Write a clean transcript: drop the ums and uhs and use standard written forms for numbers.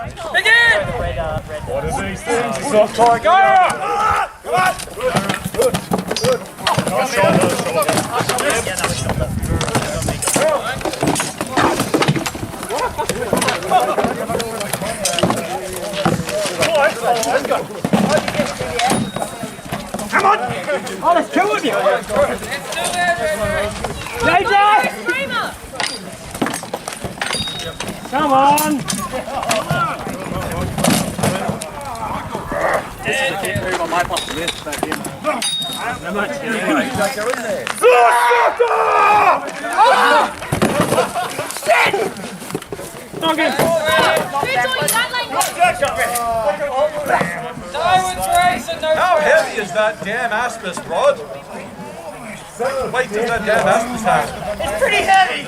Begin! What are these things? It's off tight. Go! Come on! Good. Nice shot, let's go. Come on! Oh, that's killing you! JJ! Come on! Keep moving on my part to this back in. No much. Shit! Not good. How heavy is that damn aspis rod? What weight does that damn aspis have? It's pretty heavy!